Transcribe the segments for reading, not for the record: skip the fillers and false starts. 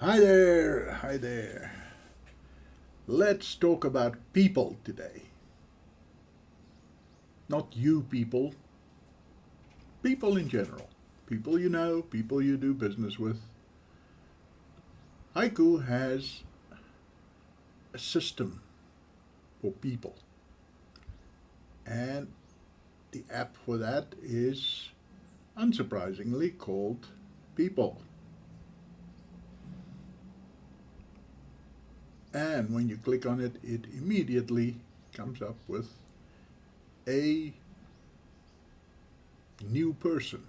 Hi there, hi there. Let's talk about people today. Not you people, people in general. People you know, people you do business with. Haiku has a system for people, and the app for that is unsurprisingly called People. And when you click on it, it immediately comes up with a new person.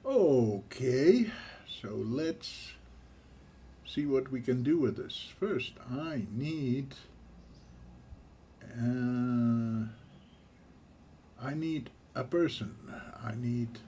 Okay, so let's see what we can do with this. First, uh, I need a person. I need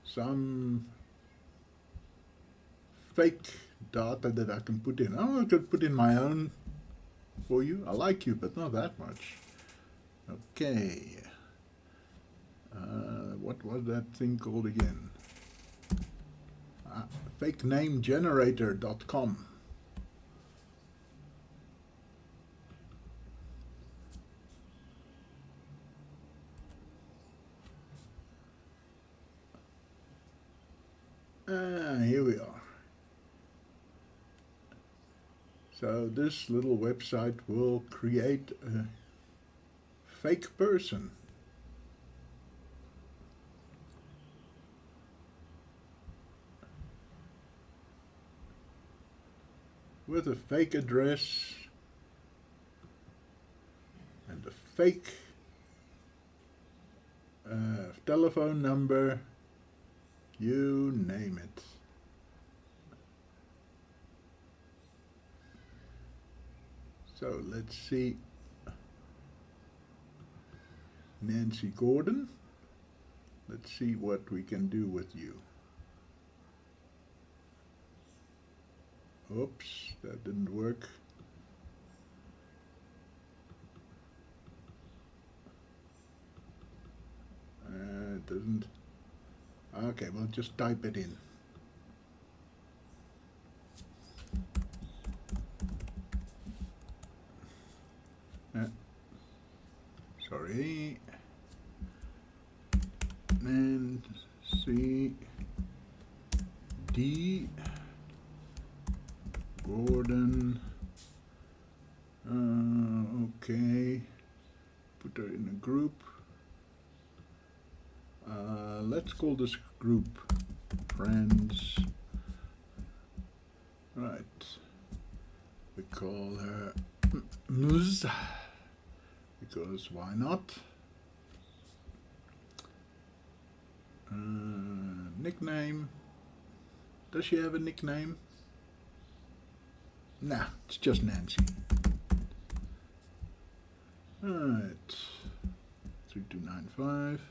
some fake data that I can put in. Oh, I could put in my own for you. I like you, but not that much. Okay. What was that thing called again? FakeNameGenerator.com. Here we are. So this little website will create a fake person. With a fake address and a fake telephone number, you name it. So let's see. Nancy Gordon. Let's see what we can do with you. Oops, that didn't work. It doesn't. Okay, we'll just type it in. Sorry. Nancy D. Gordon. Okay. Put her in a group. Let's call this group Friends. Right. We call her Muz. Because why not? Nickname. Does she have a nickname? Nah, it's just Nancy. Alright. 3295.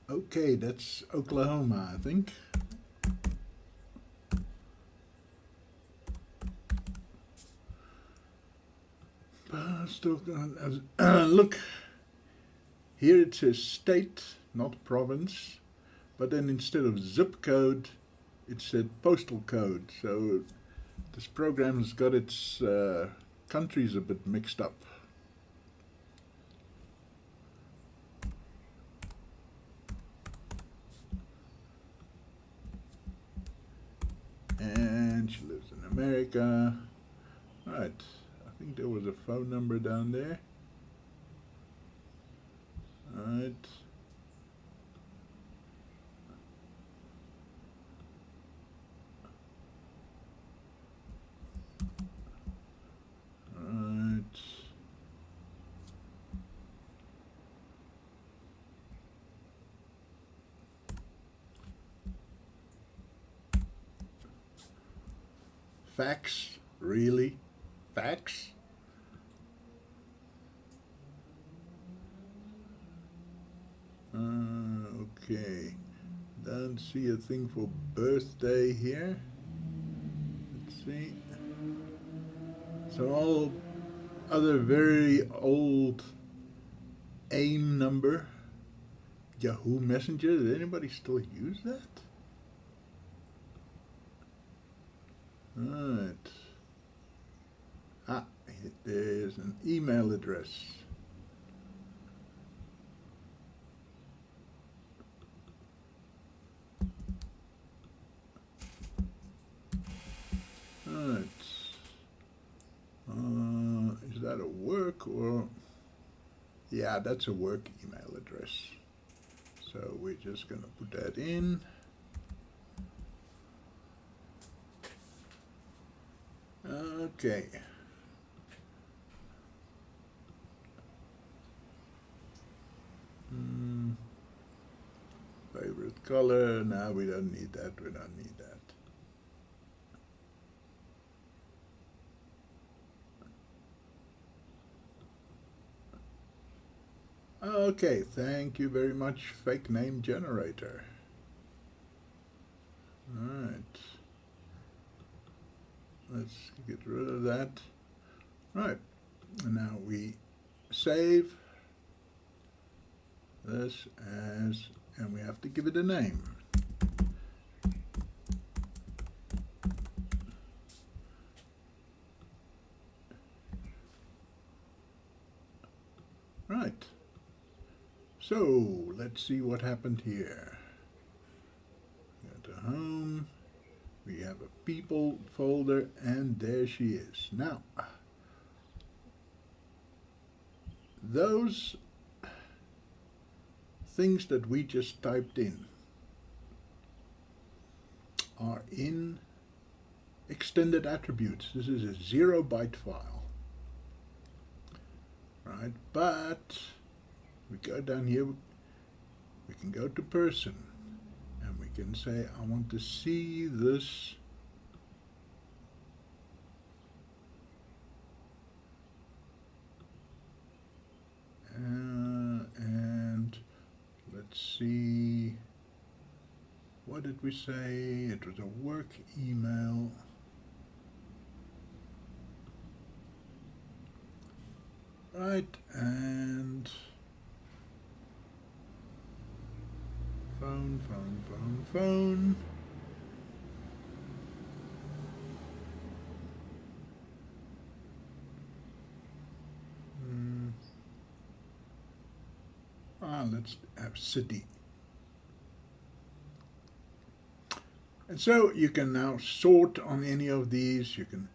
Okay, that's Oklahoma, I think. Look, here it says state, not province, but then instead of zip code, it said postal code. So this program has got its countries a bit mixed up. And she lives in America. Right, I think there was a phone number down there. Right. Right. Fax? Really? Fax? Okay, don't see a thing for birthday here. Let's see. So all other very old AIM number. Yahoo Messenger. Does anybody still use that? Alright. There's an email address. Alright. Is that a work or? Yeah, that's a work email address. So we're just going to put that in. Okay. Favorite color? No, we don't need that. We don't need that. Okay, thank you very much, fake name generator. Alright. Let's get rid of that. Right. And now we save this as, and we have to give it a name. Right. So let's see what happened here. Go to home. We have a people folder, and there she is. Now, those things that we just typed in are in extended attributes. This is a 0-byte file, right? But we go down here, we can go to person, and we can say, I want to see this and let's see, what did we say? It was a work email. Right, and phone. Let's have city. And so you can now sort on any of these. You can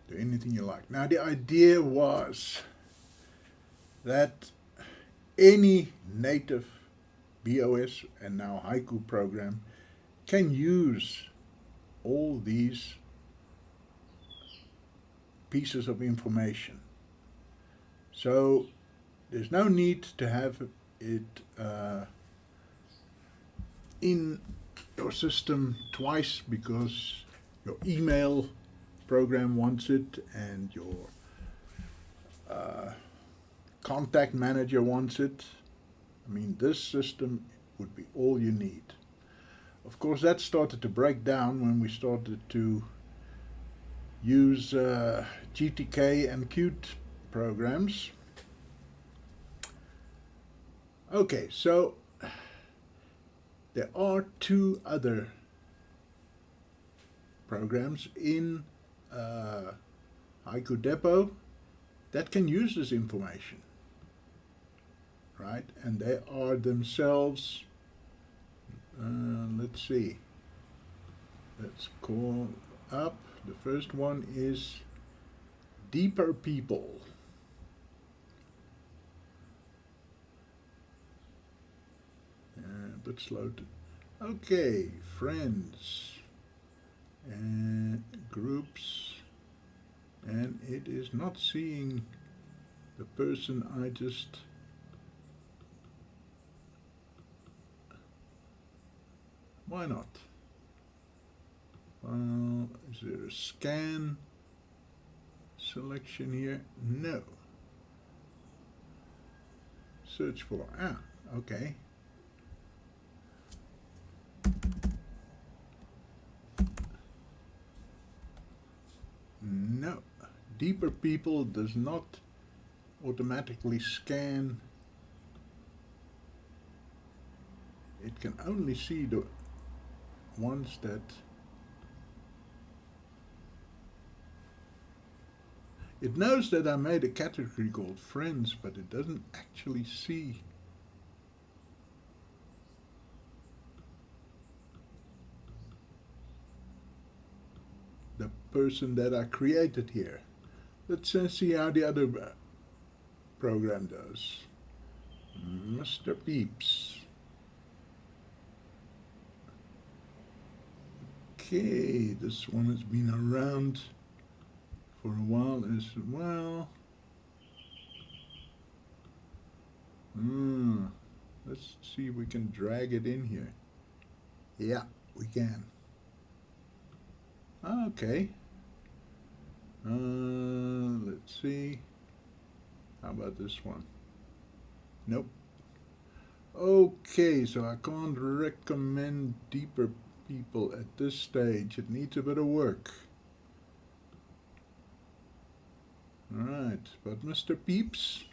do anything you like. Now the idea was that any native BOS and now Haiku program can use all these pieces of information. So there's no need to have it in your system twice because your email program wants it and your contact manager wants it. I mean, this system would be all you need. Of course, that started to break down when we started to use GTK and Qt programs. Okay, so there are two other programs in HaikuDepot that can use this information, right? And they are themselves, let's see, let's call up, the first one is Deeper People. A bit slow to, okay, friends and groups, and it is not seeing the person I just why not? Is there a scan selection here? No. Search for, okay. deeper people does not automatically scan. It can only see the ones that it knows that I made a category called friends, but it doesn't actually see the person that I created here. Let's see how the other program does. Mr. Peeps. Okay, this one has been around for a while as well. Let's see if we can drag it in here. Yeah, we can. Okay. Let's see. How about this one? Nope. Okay, so I can't recommend deeper people at this stage. It needs a bit of work. Alright, but Mr. Peeps.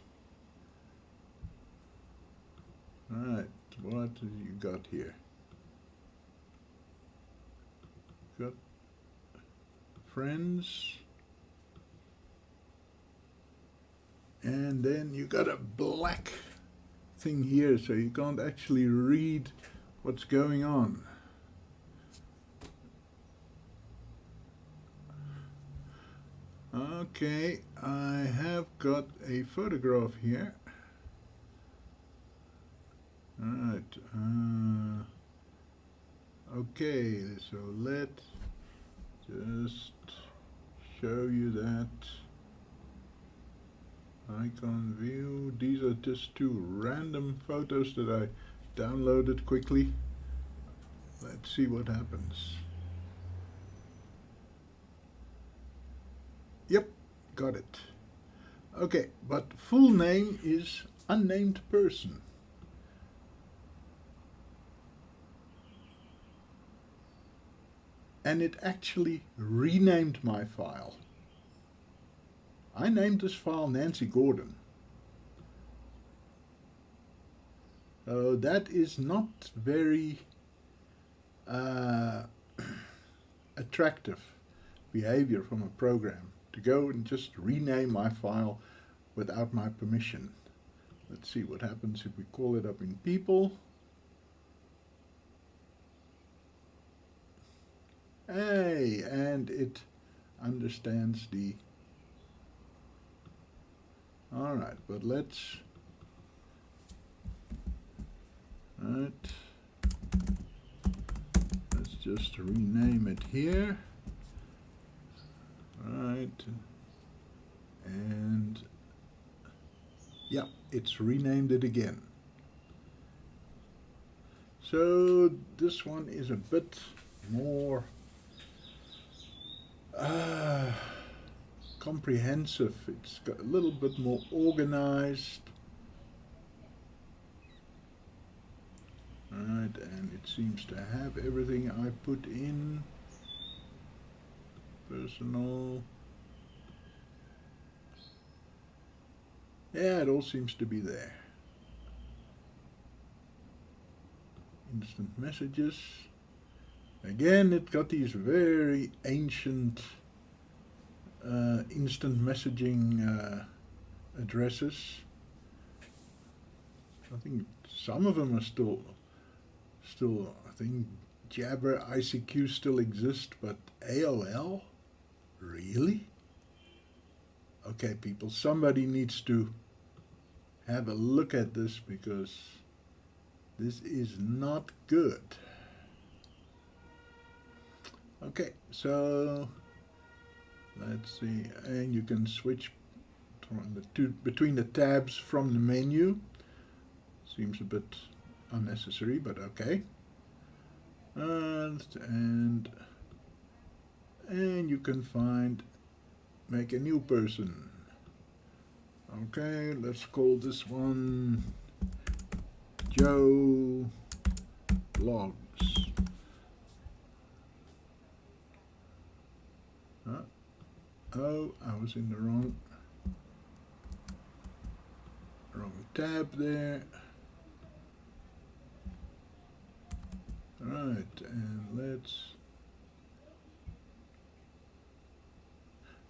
Alright, what have you got here? Got friends. And then you got a black thing here, so you can't actually read what's going on. Okay, I have got a photograph here. Alright, okay, so let's just show you that. Icon view. These are just two random photos that I downloaded quickly. Let's see what happens. Yep, got it. Okay, but full name is unnamed person. And it actually renamed my file. I named this file Nancy Gordon. That is not very attractive behavior from a program, to go and just rename my file without my permission. Let's see what happens if we call it up in people. Hey, and it understands the... Alright, but let's... Alright. Let's just rename it here. Alright. And... yeah, it's renamed it again. So this one is a bit more comprehensive. It's got a little bit more organized. Alright, and it seems to have everything I put in. Personal. Yeah, it all seems to be there. Instant messages. Again, it got these very ancient instant messaging addresses. I think some of them are still, I think Jabber, ICQ still exist, but AOL? Really? Okay, people, somebody needs to have a look at this, because this is not good. Okay, so let's see, and you can switch between the tabs from the menu. Seems a bit unnecessary, but okay. And you can make a new person. Okay, let's call this one Joe Blogs. Oh, I was in the wrong tab there. Alright, and let's...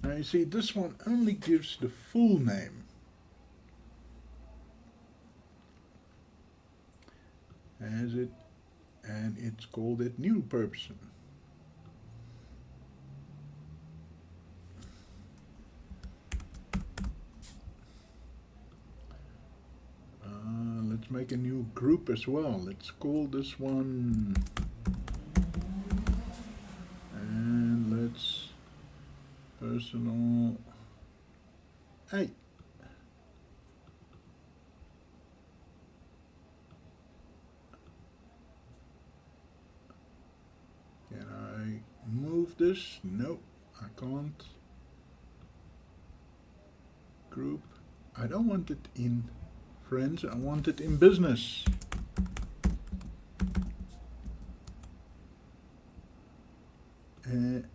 Now you see, this one only gives the full name. As it, and it's called it new person. Let's make a new group as well. Let's call this one, and let's personal 8. Can I move this? No, I can't. Group. I don't want it in friends, I want it in business.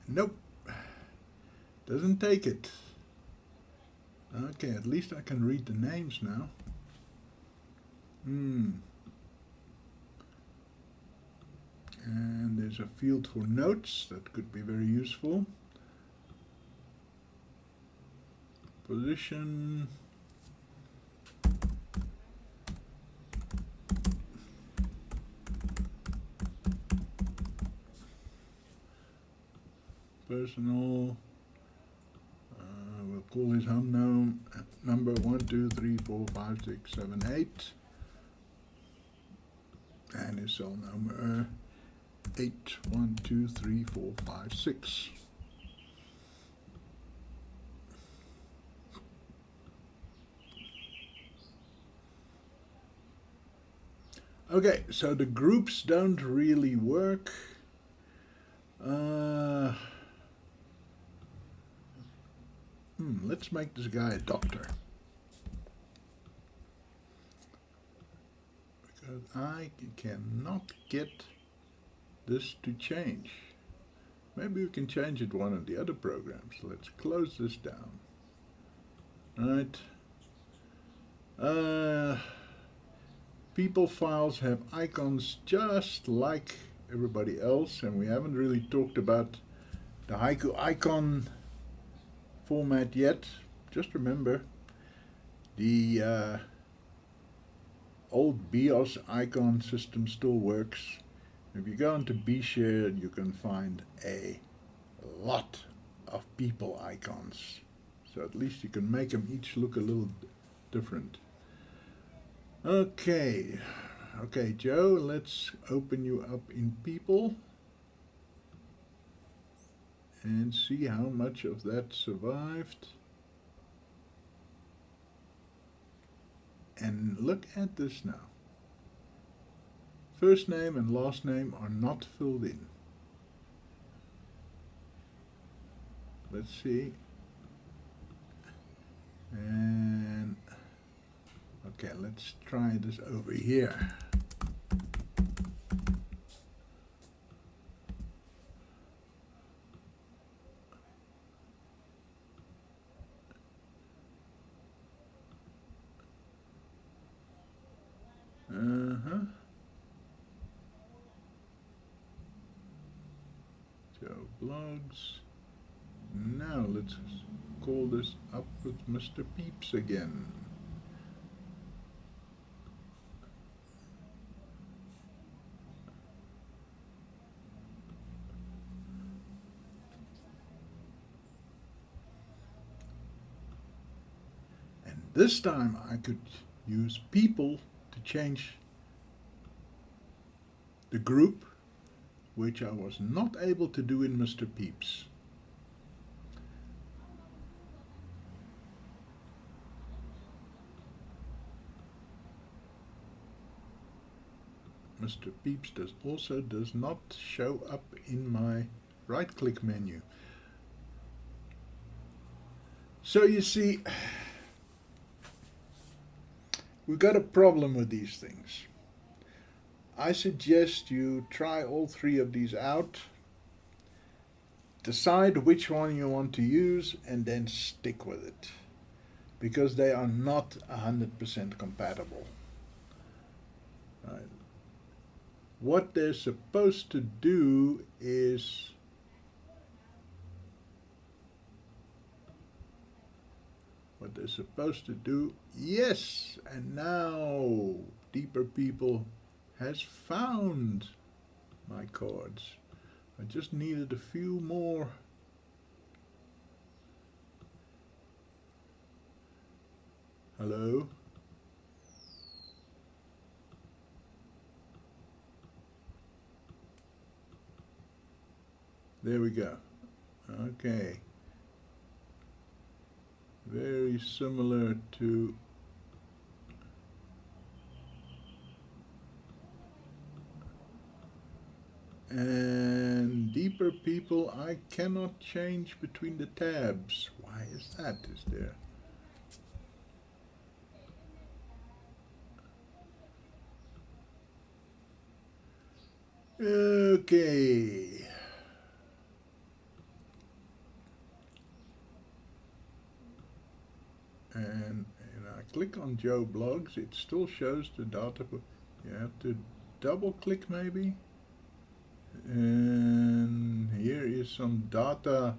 Nope. Doesn't take it. Okay, at least I can read the names now. And there's a field for notes that could be very useful. Position. Personal. We'll call his home number 1, 2, 3, 4, 5, 6, 7, 8. And his cell number 8, 1, 2, 3, 4, 5, 6. Okay, so the groups don't really work. Let's make this guy a doctor. Because I cannot get this to change. Maybe we can change it one of the other programs. Let's close this down. Alright. People files have icons just like everybody else, and we haven't really talked about the Haiku icon format yet. Just remember, the old BIOS icon system still works. If you go into bshare, you can find a lot of people icons. So at least you can make them each look a little different. Okay, Joe, let's open you up in people and see how much of that survived. And look at this now. First name and last name are not filled in. Let's see. And okay, let's try this over here. So blogs. Now let's call this up with Mr. Peeps again. And this time I could use people to change the group, which I was not able to do in Mr. Peeps. Mr. Peeps does not show up in my right-click menu. So you see, we've got a problem with these things. I suggest you try all 3 of these out. decide which one you want to use and then stick with it, because they are not 100% compatible. Right. What they're supposed to do is yes, and now Deeper People has found my chords. I just needed a few more. Hello? There we go. Okay. Very similar to and Deeper People, I cannot change between the tabs. Why is that? Is there? Okay. And I click on Joe Blogs, it still shows the data. You have to double click maybe. And here is some data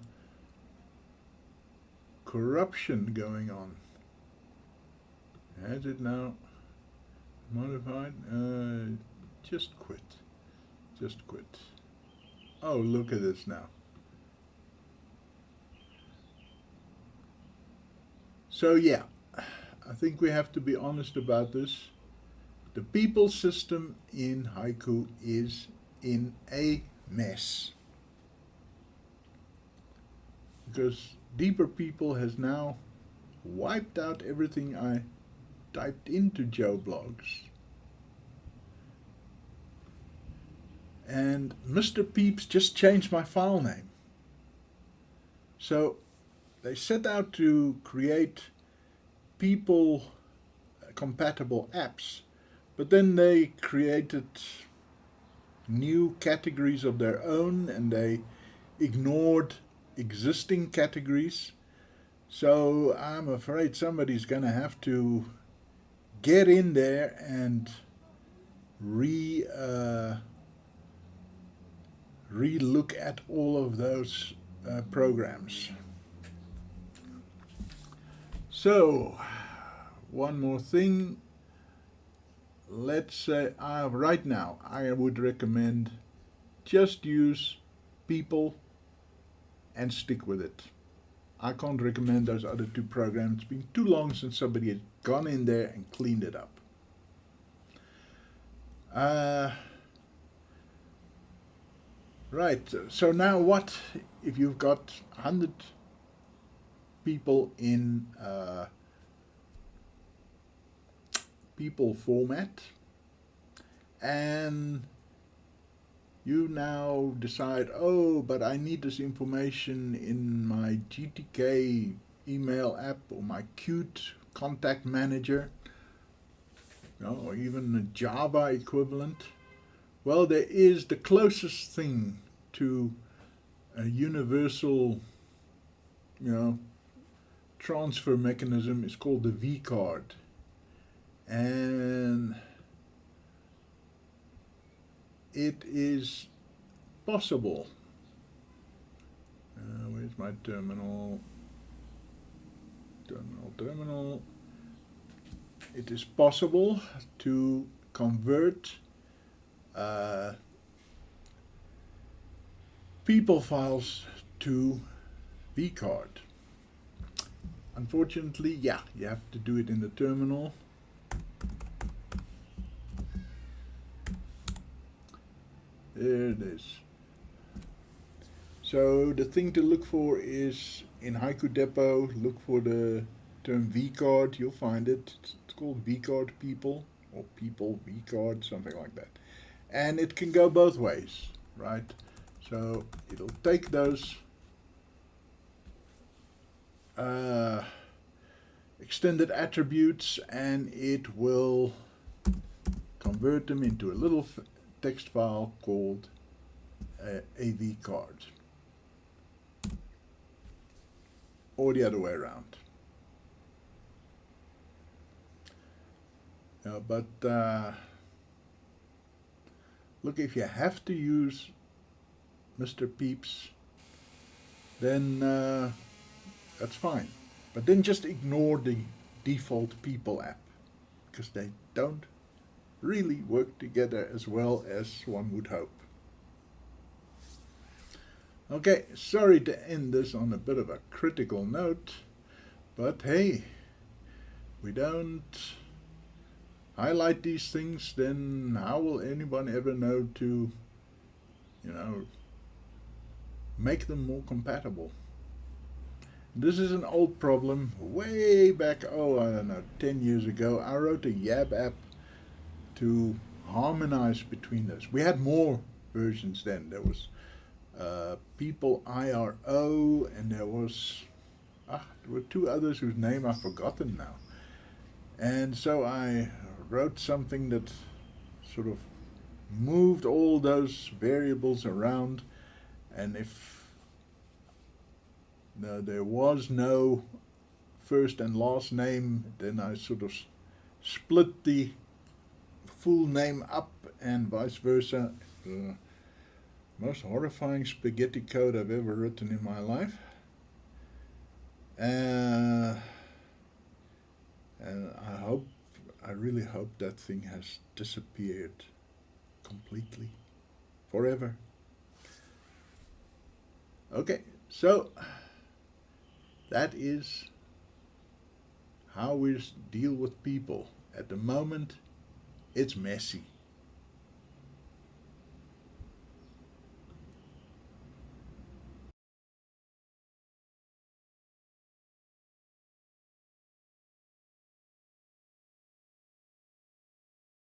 corruption going on. Has it now modified? Just quit. Just quit. Oh, look at this now. So yeah, I think we have to be honest about this. The people system in Haiku is in a mess, because Deeper People has now wiped out everything I typed into Joe Blogs. And Mr. Peeps just changed my file name. So they set out to create people compatible apps, but then they created new categories of their own and they ignored existing categories. So I'm afraid somebody's going to have to get in there and re-look at all of those programs. So, one more thing. Let's say right now I would recommend just use people and stick with it. I can't recommend those other two programs. It's been too long since somebody has gone in there and cleaned it up. Right, so now what if you've got 100 people in people format, and you now decide, oh, but I need this information in my GTK email app or my Qt contact manager, or even a Java equivalent. Well, there is the closest thing to a universal, transfer mechanism is called the V-card. And it is possible. Where's my terminal? Terminal. It is possible to convert people files to V-card. Unfortunately, yeah, you have to do it in the terminal. There it is. So the thing to look for is in HaikuDepot, look for the term V-card. You'll find it. It's called V-card people or people V-card, something like that. And it can go both ways, right? So it'll take those extended attributes and it will convert them into a little text file called a V-card. or the other way around. But look, if you have to use Mr. Peeps, then that's fine. But then just ignore the default People app, because they don't really work together as well as one would hope. Okay, sorry to end this on a bit of a critical note, but hey, we don't highlight these things, then how will anyone ever know to, make them more compatible? This is an old problem. Way back, I don't know, 10 years ago, I wrote a Yab app to harmonize between those. We had more versions then. There was People IRO, and there were two others whose name I've forgotten now. And so I wrote something that sort of moved all those variables around, and if there was no first and last name, then I sort of split the full name up and vice versa. Most horrifying spaghetti code I've ever written in my life. And I really hope that thing has disappeared completely, forever. Okay, so that is how we deal with people. At the moment, it's messy.